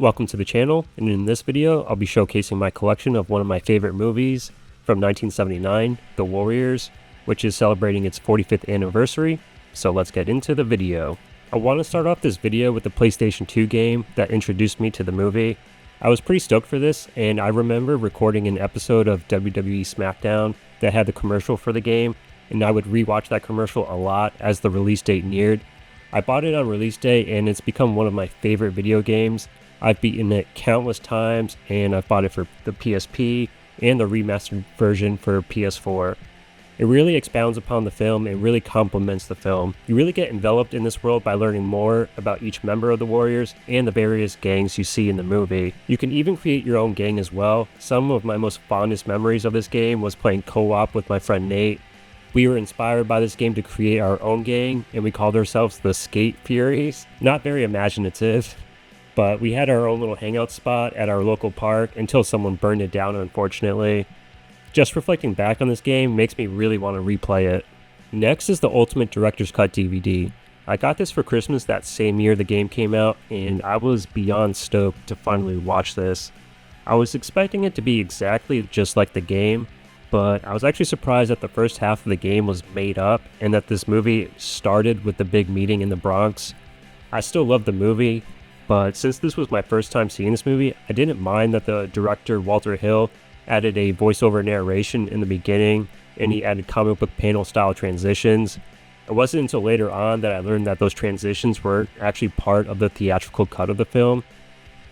Welcome to the channel, and in this video I'll be showcasing my collection of one of my favorite movies from 1979, The Warriors, which is celebrating its 45th anniversary, so let's get into the video. I want to start off this video with the PlayStation 2 game that introduced me to the movie. I was pretty stoked for this, and I remember recording an episode of WWE SmackDown that had the commercial for the game, and I would rewatch that commercial a lot as the release date neared. I bought it on release day, and it's become one of my favorite video games. I've beaten it countless times, and I've bought it for the PSP and the remastered version for PS4. It really expounds upon the film and really complements the film. You really get enveloped in this world by learning more about each member of the Warriors and the various gangs you see in the movie. You can even create your own gang as well. Some of my most fondest memories of this game was playing co-op with my friend Nate. We were inspired by this game to create our own gang, and we called ourselves the Skate Furies. Not very imaginative, but we had our own little hangout spot at our local park until someone burned it down, unfortunately. Just reflecting back on this game makes me really want to replay it. Next is the Ultimate Director's Cut DVD. I got this for Christmas that same year the game came out, and I was beyond stoked to finally watch this. I was expecting it to be exactly just like the game, but I was actually surprised that the first half of the game was made up and that this movie started with the big meeting in the Bronx. I still love the movie, but since this was my first time seeing this movie, I didn't mind that the director Walter Hill added a voiceover narration in the beginning, and he added comic book panel style transitions. It wasn't until later on that I learned that those transitions were actually part of the theatrical cut of the film.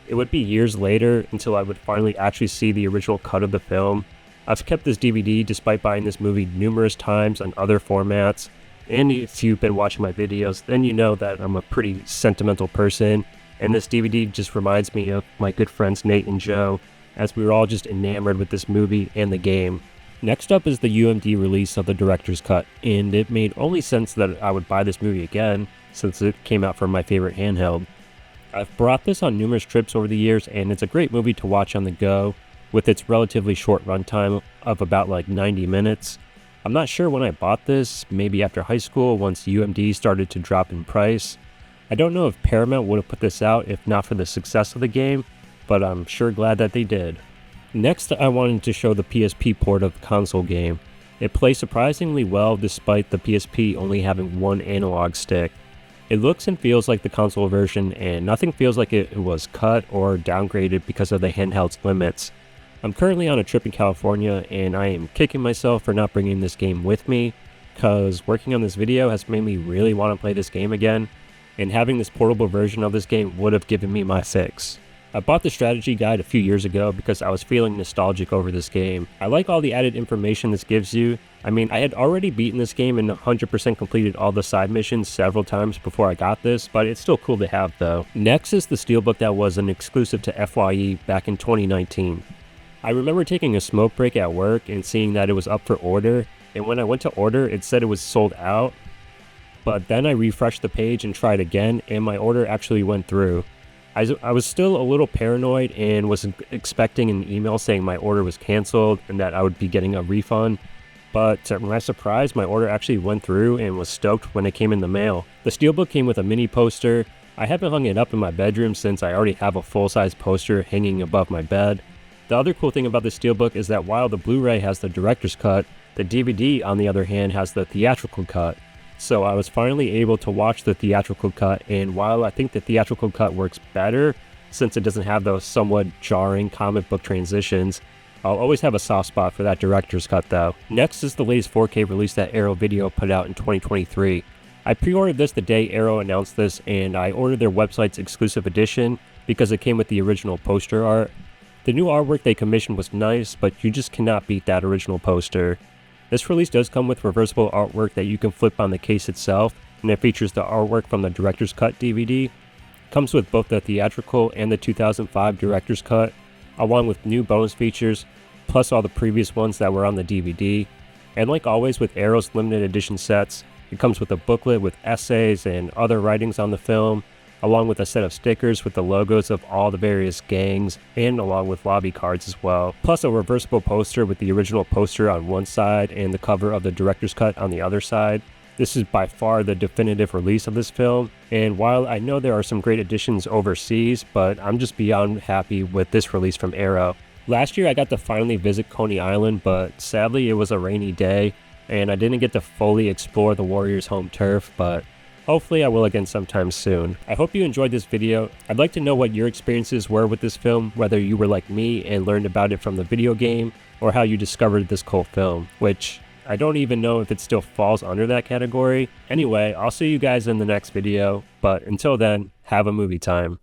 It would be years later until I would finally actually see the original cut of the film. I've kept this DVD despite buying this movie numerous times on other formats, and if you've been watching my videos, then you know that I'm a pretty sentimental person, and this DVD just reminds me of my good friends Nate and Joe, as we were all just enamored with this movie and the game. Next up is the UMD release of the director's cut, and it made only sense that I would buy this movie again, since it came out from my favorite handheld. I've brought this on numerous trips over the years, and it's a great movie to watch on the go, with its relatively short runtime of about 90 minutes. I'm not sure when I bought this, maybe after high school once UMD started to drop in price. I don't know if Paramount would have put this out if not for the success of the game, but I'm sure glad that they did. Next, I wanted to show the PSP port of the console game. It plays surprisingly well despite the PSP only having one analog stick. It looks and feels like the console version, and nothing feels like it was cut or downgraded because of the handheld's limits. I'm currently on a trip in California, and I am kicking myself for not bringing this game with me, because working on this video has made me really want to play this game again, and having this portable version of this game would have given me my fix. I bought the strategy guide a few years ago because I was feeling nostalgic over this game. I like all the added information this gives you. I mean, I had already beaten this game and 100% completed all the side missions several times before I got this, but it's still cool to have though. Next is the steelbook that was an exclusive to FYE back in 2019. I remember taking a smoke break at work and seeing that it was up for order, and when I went to order it said it was sold out, but then I refreshed the page and tried again and my order actually went through. I was still a little paranoid and was expecting an email saying my order was canceled and that I would be getting a refund, but to my surprise my order actually went through and was stoked when it came in the mail. The steelbook came with a mini poster. I haven't hung it up in my bedroom since I already have a full-size poster hanging above my bed. The other cool thing about the steelbook is that while the Blu-ray has the director's cut, the DVD on the other hand has the theatrical cut. So I was finally able to watch the theatrical cut, and while I think the theatrical cut works better since it doesn't have those somewhat jarring comic book transitions, I'll always have a soft spot for that director's cut though. Next is the latest 4K release that Arrow Video put out in 2023. I pre-ordered this the day Arrow announced this, and I ordered their website's exclusive edition because it came with the original poster art. The new artwork they commissioned was nice, but you just cannot beat that original poster. This release does come with reversible artwork that you can flip on the case itself, and it features the artwork from the Director's Cut DVD. It comes with both the theatrical and the 2005 Director's Cut, along with new bonus features, plus all the previous ones that were on the DVD. And like always with Arrow's limited edition sets, it comes with a booklet with essays and other writings on the film, along with a set of stickers with the logos of all the various gangs, and along with lobby cards as well. Plus a reversible poster with the original poster on one side and the cover of the director's cut on the other side. This is by far the definitive release of this film, and while I know there are some great additions overseas, but I'm just beyond happy with this release from Arrow. Last year I got to finally visit Coney Island, but sadly it was a rainy day, and I didn't get to fully explore the Warriors' home turf, but hopefully I will again sometime soon. I hope you enjoyed this video. I'd like to know what your experiences were with this film, whether you were like me and learned about it from the video game, or how you discovered this cult film, which I don't even know if it still falls under that category. Anyway, I'll see you guys in the next video, but until then, have a movie time.